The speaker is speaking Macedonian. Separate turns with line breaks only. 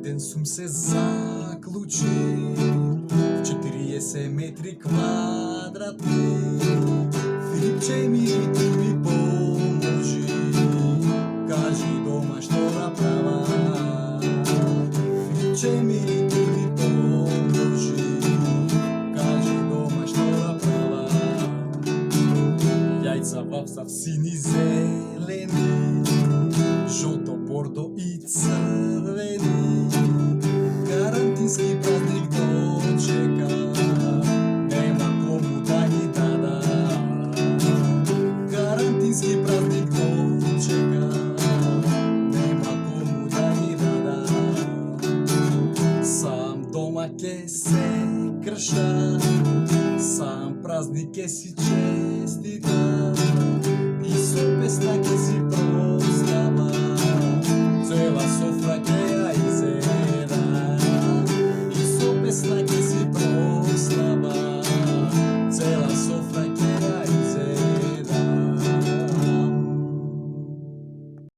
dен сум се заклучил 40 метри квадратни. Филипче ми ти ми поможи, кажи дома што да права. Филипче ми ти ми поможи, кажи дома што да права. Јајца вапсав сини зелени, жото, бордо и црвени. Карантински празник дочека, нема кому да ги дада. Карантински празник дочека, нема кому да ги дада. Сам дома ке се крша, сам празник ке си чека.